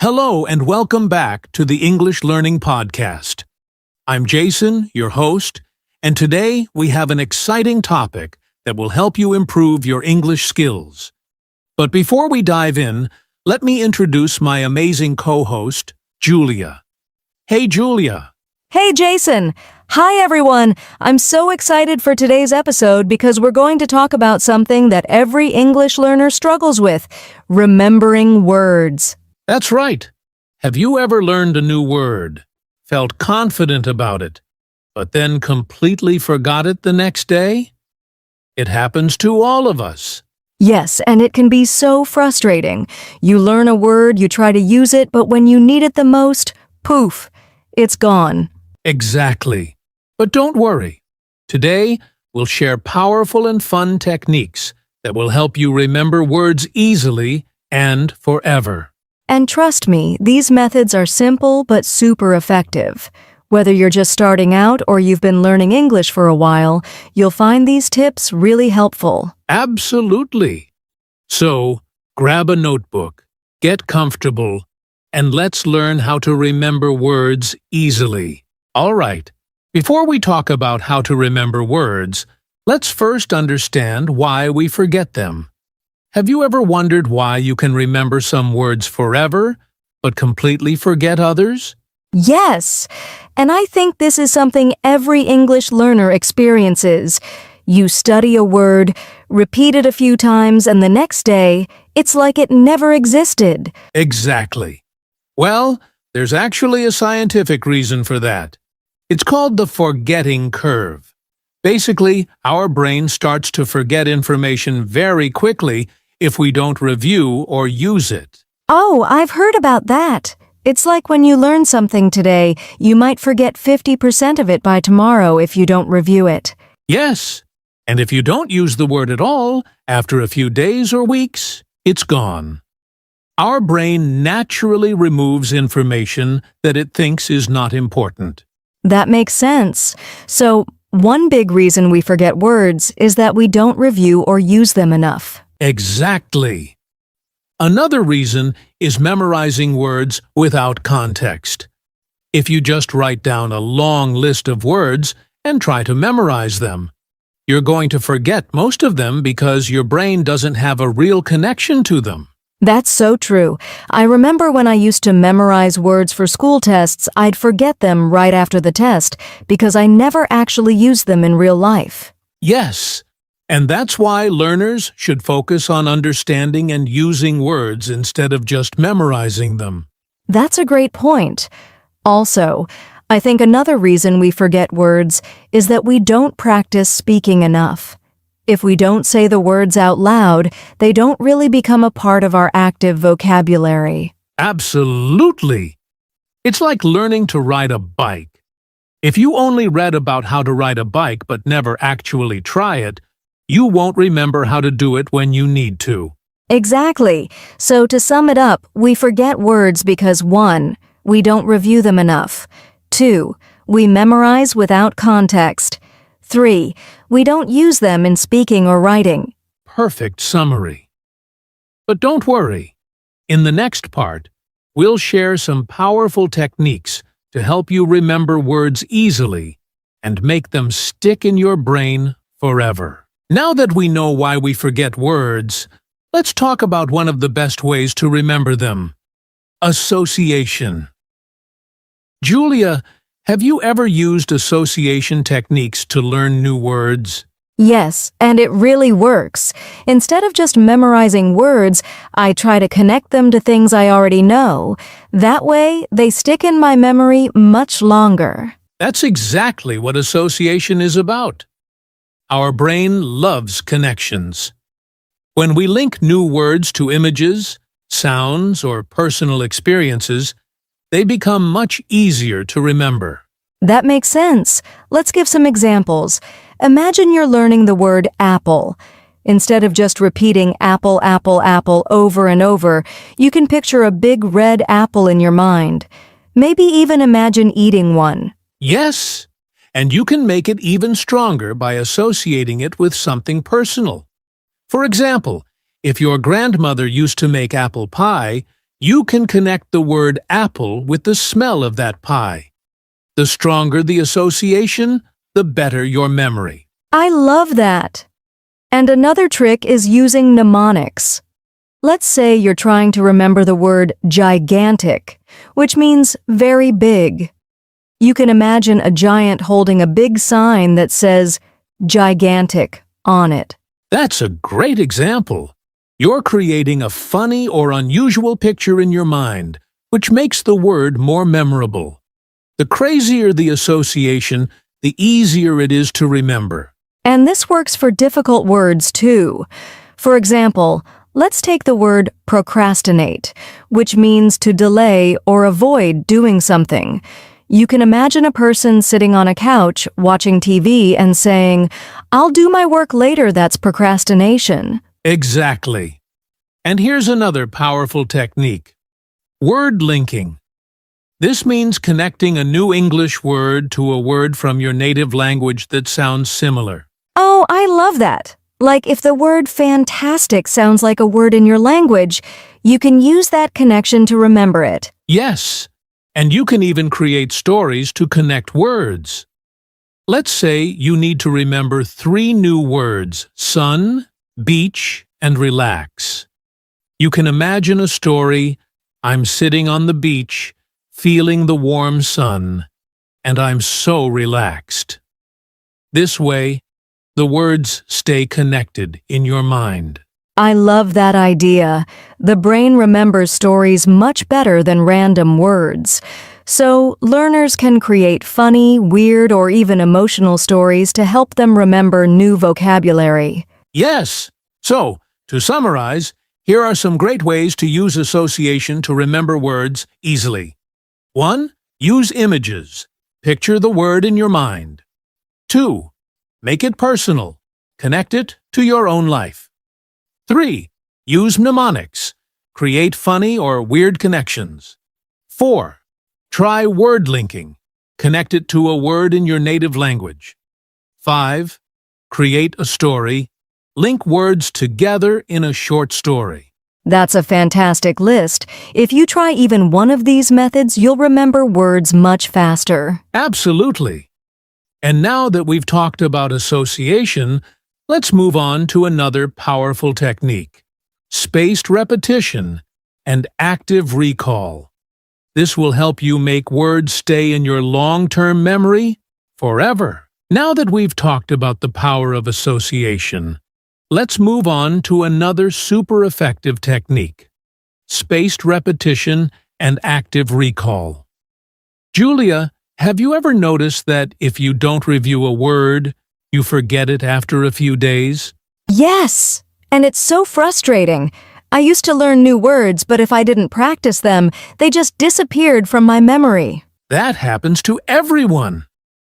Hello and welcome back to the English Learning Podcast. I'm Jason, your host, and today we have an exciting topic that will help you improve your English skills. But before we dive in, let me introduce my amazing co-host, Julia. Hey, Julia. Hey, Jason. Hi, everyone. I'm so excited for today's episode because we're going to talk about something that every English learner struggles with, remembering words. That's right. Have you ever learned a new word, felt confident about it, but then completely forgot it the next day? It happens to all of us. Yes, and it can be so frustrating. You learn a word, you try to use it, but when you need it the most, poof, it's gone. Exactly. But don't worry. Today, we'll share powerful and fun techniques that will help you remember words easily and forever. And trust me, these methods are simple but super effective. Whether you're just starting out or you've been learning English for a while, you'll find these tips really helpful. Absolutely. So, grab a notebook, get comfortable, and let's learn how to remember words easily. All right, before we talk about how to remember words, let's first understand why we forget them. Have you ever wondered why you can remember some words forever, but completely forget others? Yes, and I think this is something every English learner experiences. You study a word, repeat it a few times, and the next day, it's like it never existed. Exactly. Well, there's actually a scientific reason for that. It's called the forgetting curve. Basically, our brain starts to forget information very quickly if we don't review or use it. Oh, I've heard about that. It's like when you learn something today, you might forget 50% of it by tomorrow if you don't review it. Yes, and if you don't use the word at all, after a few days or weeks, it's gone. Our brain naturally removes information that it thinks is not important. That makes sense. So, one big reason we forget words is that we don't review or use them enough. Exactly. Another reason is memorizing words without context. If you just write down a long list of words and try to memorize them, you're going to forget most of them because your brain doesn't have a real connection to them. That's so true. I remember when I used to memorize words for school tests, I'd forget them right after the test because I never actually used them in real life. Yes, and that's why learners should focus on understanding and using words instead of just memorizing them. That's a great point. Also, I think another reason we forget words is that we don't practice speaking enough. If we don't say the words out loud, they don't really become a part of our active vocabulary. Absolutely. It's like learning to ride a bike. If you only read about how to ride a bike but never actually try it, you won't remember how to do it when you need to. Exactly. So to sum it up, we forget words because 1. We don't review them enough. 2. We memorize without context. 3. We don't use them in speaking or writing. Perfect summary. But don't worry. In the next part, we'll share some powerful techniques to help you remember words easily and make them stick in your brain forever. Now that we know why we forget words, let's talk about one of the best ways to remember them: association. Julia, have you ever used association techniques to learn new words? Yes, and it really works. Instead of just memorizing words, I try to connect them to things I already know. That way, they stick in my memory much longer. That's exactly what association is about. Our brain loves connections. When we link new words to images, sounds, or personal experiences, they become much easier to remember. That makes sense. Let's give some examples. Imagine you're learning the word apple. Instead of just repeating apple, apple, apple over and over, you can picture a big red apple in your mind. Maybe even imagine eating one. Yes, and you can make it even stronger by associating it with something personal. For example, if your grandmother used to make apple pie, You can connect the word apple with the smell of that pie. The stronger the association, the better your memory. I love that. And another trick is using mnemonics. Let's say you're trying to remember the word gigantic, which means very big. You can imagine a giant holding a big sign that says gigantic on it. That's a great example. You're creating a funny or unusual picture in your mind, which makes the word more memorable. The crazier the association, the easier it is to remember. And this works for difficult words too. For example, let's take the word procrastinate, which means to delay or avoid doing something. You can imagine a person sitting on a couch watching TV and saying, "I'll do my work later, that's procrastination." Exactly. And here's another powerful technique. Word linking. This means connecting a new English word to a word from your native language that sounds similar. Oh, I love that. Like if the word fantastic sounds like a word in your language, you can use that connection to remember it. Yes, and you can even create stories to connect words. Let's say you need to remember 3 new words: sun, beach, and relax. You can imagine a story: I'm sitting on the beach, feeling the warm sun, and I'm so relaxed. This way, the words stay connected in your mind. I love that idea. The brain remembers stories much better than random words. So, learners can create funny, weird, or even emotional stories to help them remember new vocabulary. Yes! So, to summarize, here are some great ways to use association to remember words easily. 1. Use images. Picture the word in your mind. 2. Make it personal. Connect it to your own life. 3. Use mnemonics. Create funny or weird connections. 4. Try word linking. Connect it to a word in your native language. 5. Create a story. Link words together in a short story. That's a fantastic list. If you try even one of these methods, you'll remember words much faster. Absolutely. And now that we've talked about association, let's move on to another powerful technique: spaced repetition and active recall. This will help you make words stay in your long-term memory forever. Now that we've talked about the power of association, let's move on to another super effective technique: spaced repetition and active recall. Julia, have you ever noticed that if you don't review a word, you forget it after a few days? Yes, and it's so frustrating. I used to learn new words, but if I didn't practice them, they just disappeared from my memory. That happens to everyone.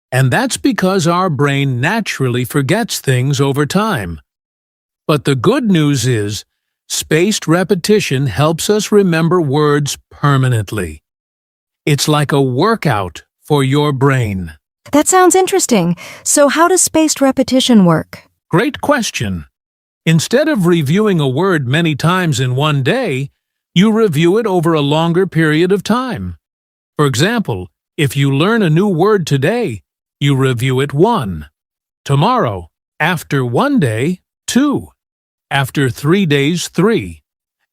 And that's because our brain naturally forgets things over time. But the good news is, spaced repetition helps us remember words permanently. It's like a workout for your brain. That sounds interesting. So how does spaced repetition work? Great question. Instead of reviewing a word many times in one day, you review it over a longer period of time. For example, if you learn a new word today, you review it 1. Tomorrow, after 1 day, 2. After 3 days, 3.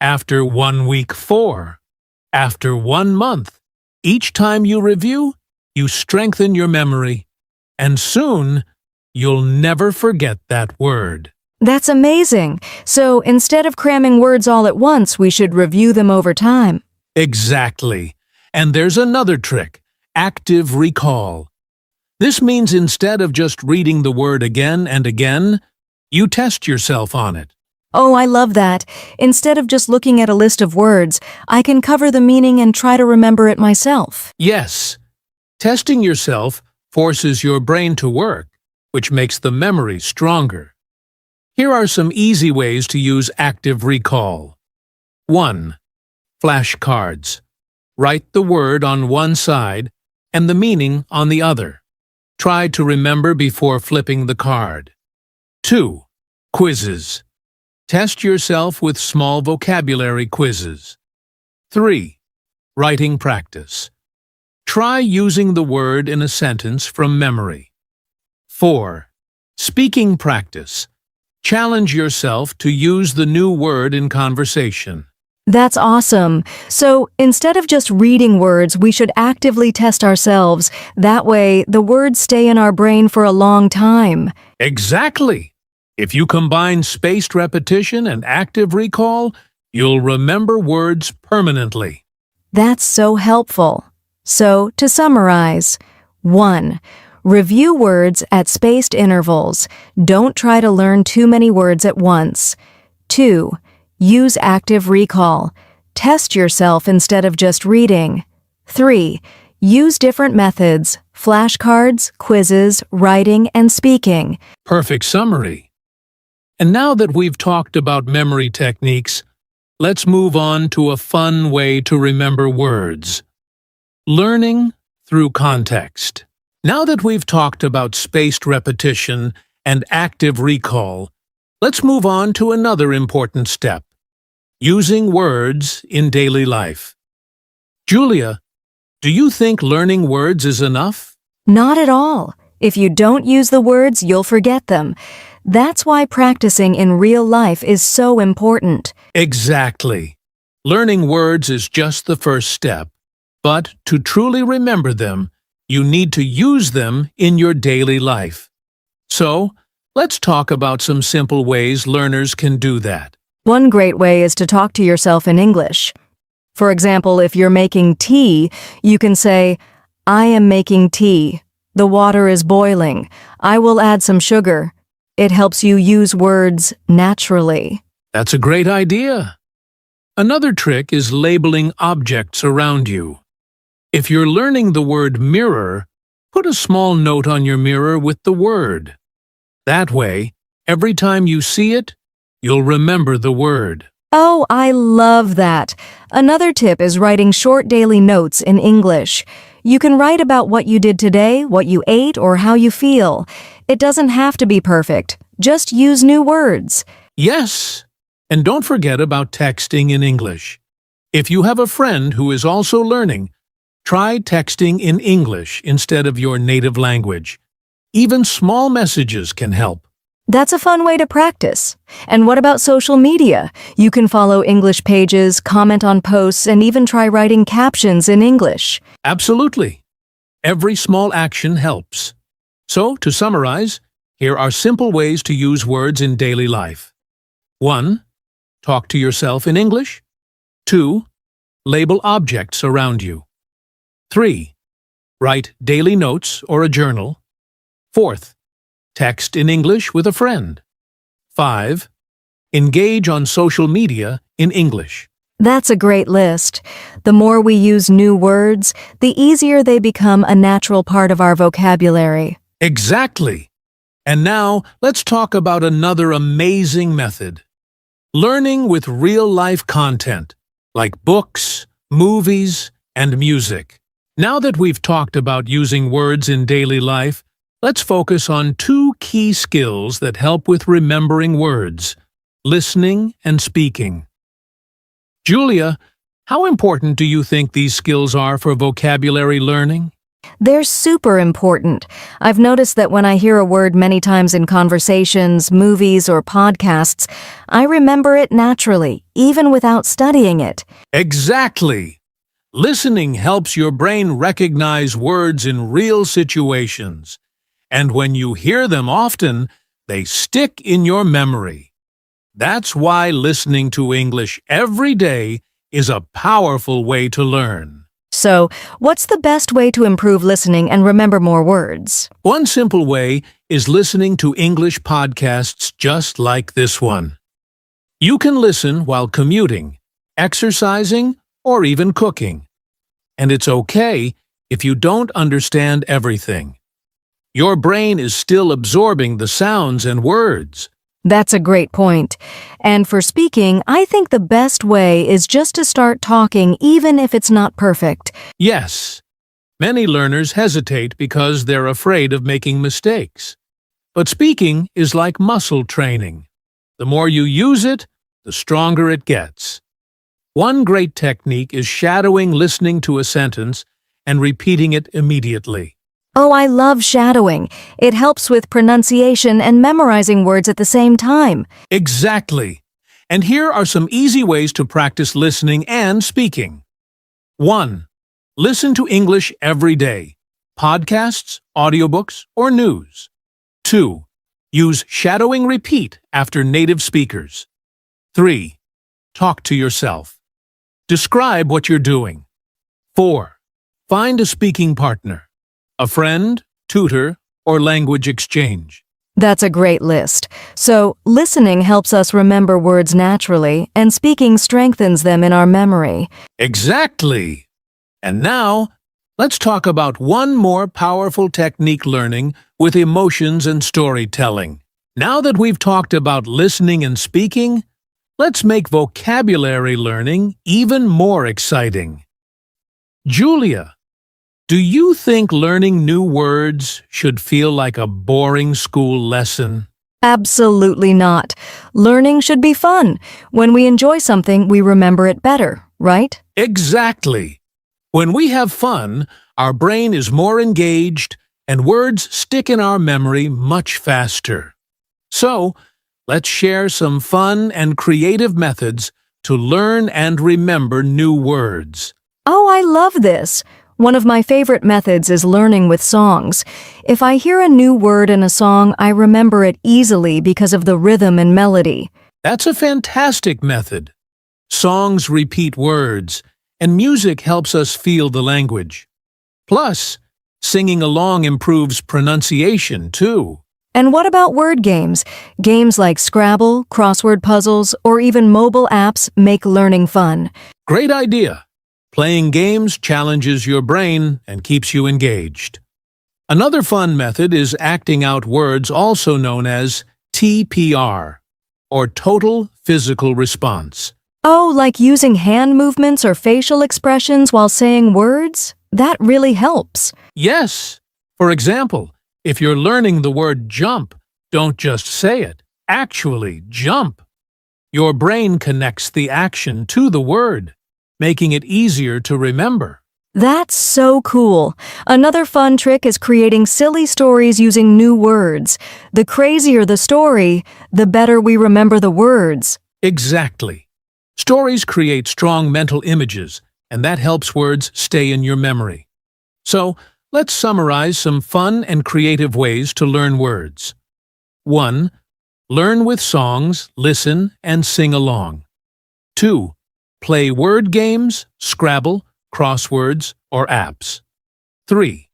After 1 week, 4. After 1 month. Each time you review, you strengthen your memory. And soon, you'll never forget that word. That's amazing. So instead of cramming words all at once, we should review them over time. Exactly. And there's another trick: active recall. This means instead of just reading the word again and again, you test yourself on it. Oh, I love that. Instead of just looking at a list of words, I can cover the meaning and try to remember it myself. Yes, testing yourself forces your brain to work, which makes the memory stronger. Here are some easy ways to use active recall. 1. Flashcards. Write the word on one side and the meaning on the other. Try to remember before flipping the card. 2. Quizzes. Test yourself with small vocabulary quizzes. 3. Writing practice. Try using the word in a sentence from memory. 4. Speaking practice. Challenge yourself to use the new word in conversation. That's awesome. So instead of just reading words, we should actively test ourselves. That way, the words stay in our brain for a long time. Exactly! If you combine spaced repetition and active recall, you'll remember words permanently. That's so helpful. So, to summarize, 1. Review words at spaced intervals. Don't try to learn too many words at once. 2. Use active recall. Test yourself instead of just reading. 3. Use different methods: flashcards, quizzes, writing, and speaking. Perfect summary. And now that we've talked about memory techniques, let's move on to a fun way to remember words. Learning through context. Now that we've talked about spaced repetition and active recall, let's move on to another important step: using words in daily life. Julia, do you think learning words is enough? Not at all. If you don't use the words, you'll forget them. That's why practicing in real life is so important. Exactly. Learning words is just the first step. But to truly remember them, you need to use them in your daily life. So, let's talk about some simple ways learners can do that. One great way is to talk to yourself in English. For example, if you're making tea, you can say, "I am making tea. The water is boiling. I will add some sugar." It helps you use words naturally. That's a great idea. Another trick is labeling objects around you. If you're learning the word mirror, put a small note on your mirror with the word. That way, every time you see it, you'll remember the word. Oh, I love that. Another tip is writing short daily notes in English. You can write about what you did today, what you ate, or how you feel. It doesn't have to be perfect. Just use new words. Yes, and don't forget about texting in English. If you have a friend who is also learning, try texting in English instead of your native language. Even small messages can help. That's a fun way to practice. And what about social media? You can follow English pages, comment on posts, and even try writing captions in English. Absolutely. Every small action helps. So, to summarize, here are simple ways to use words in daily life. 1. Talk to yourself in English. 2. Label objects around you. 3. Write daily notes or a journal. 4th. Text in English with a friend. 5. Engage on social media in English. That's a great list. The more we use new words, the easier they become a natural part of our vocabulary. Exactly. And now, let's talk about another amazing method. Learning with real-life content, like books, movies, and music. Now that we've talked about using words in daily life, let's focus on 2 key skills that help with remembering words: listening and speaking. Julia, how important do you think these skills are for vocabulary learning? They're super important. I've noticed that when I hear a word many times in conversations, movies, or podcasts, I remember it naturally, even without studying it. Exactly. Listening helps your brain recognize words in real situations. And when you hear them often, they stick in your memory. That's why listening to English every day is a powerful way to learn. So, what's the best way to improve listening and remember more words? One simple way is listening to English podcasts just like this one. You can listen while commuting, exercising, or even cooking. And it's okay if you don't understand everything. Your brain is still absorbing the sounds and words. That's a great point. And for speaking, I think the best way is just to start talking even if it's not perfect. Yes, many learners hesitate because they're afraid of making mistakes. But speaking is like muscle training. The more you use it, the stronger it gets. One great technique is shadowing listening to a sentence and repeating it immediately. Oh, I love shadowing. It helps with pronunciation and memorizing words at the same time. Exactly. And here are some easy ways to practice listening and speaking. 1. Listen to English every day. Podcasts, audiobooks, or news. 2. Use shadowing repeat after native speakers. 3. Talk to yourself. Describe what you're doing. 4. Find a speaking partner, a friend, tutor, or language exchange. That's a great list. So, listening helps us remember words naturally, and speaking strengthens them in our memory. Exactly! And now, let's talk about one more powerful technique learning with emotions and storytelling. Now that we've talked about listening and speaking, let's make vocabulary learning even more exciting. Julia, do you think learning new words should feel like a boring school lesson? Absolutely not. Learning should be fun. When we enjoy something, we remember it better, right? Exactly. When we have fun, our brain is more engaged and words stick in our memory much faster. So, let's share some fun and creative methods to learn and remember new words. Oh, I love this. One of my favorite methods is learning with songs. If I hear a new word in a song, I remember it easily because of the rhythm and melody. That's a fantastic method. Songs repeat words, and music helps us feel the language. Plus, singing along improves pronunciation, too. And what about word games? Games like Scrabble, crossword puzzles, or even mobile apps make learning fun. Great idea. Playing games challenges your brain and keeps you engaged. Another fun method is acting out words, also known as TPR, or Total Physical Response. Oh, like using hand movements or facial expressions while saying words? That really helps. Yes. For example, if you're learning the word jump, don't just say it. Actually, jump. Your brain connects the action to the word, making it easier to remember. That's so cool. Another fun trick is creating silly stories using new words. The crazier the story, the better we remember the words. Exactly. Stories create strong mental images, and that helps words stay in your memory. So, let's summarize some fun and creative ways to learn words. 1. Learn with songs, listen, and sing along. 2. Play word games, Scrabble, crosswords, or apps. 3.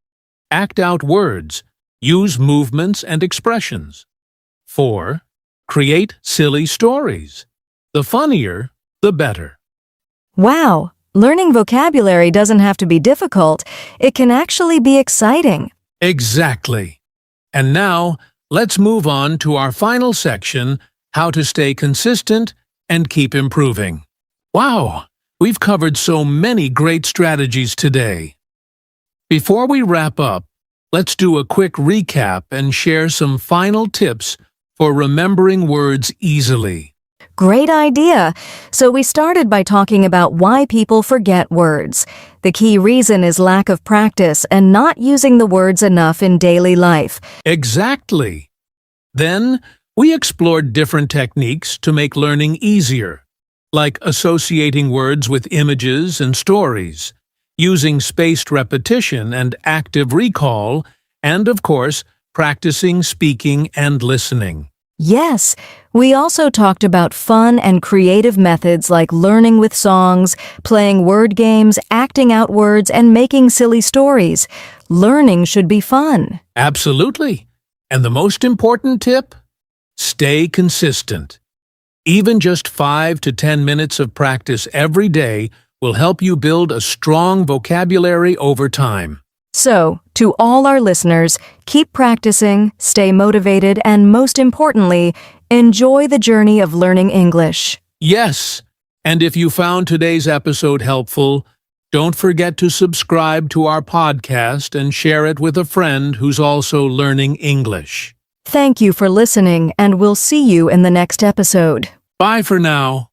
Act out words. Use movements and expressions. 4. Create silly stories. The funnier, the better. Wow, learning vocabulary doesn't have to be difficult. It can actually be exciting. Exactly. And now, let's move on to our final section, how to stay consistent and keep improving. Wow, we've covered so many great strategies today. Before we wrap up, let's do a quick recap and share some final tips for remembering words easily. Great idea. So we started by talking about why people forget words. The key reason is lack of practice and not using the words enough in daily life. Exactly. Then, we explored different techniques to make learning easier, like associating words with images and stories, using spaced repetition and active recall, and, of course, practicing speaking and listening. Yes, we also talked about fun and creative methods like learning with songs, playing word games, acting out words, and making silly stories. Learning should be fun. Absolutely. And the most important tip? Stay consistent. Even just 5 to 10 minutes of practice every day will help you build a strong vocabulary over time. So, to all our listeners, keep practicing, stay motivated, and most importantly, enjoy the journey of learning English. Yes, and if you found today's episode helpful, don't forget to subscribe to our podcast and share it with a friend who's also learning English. Thank you for listening, and we'll see you in the next episode. Bye for now.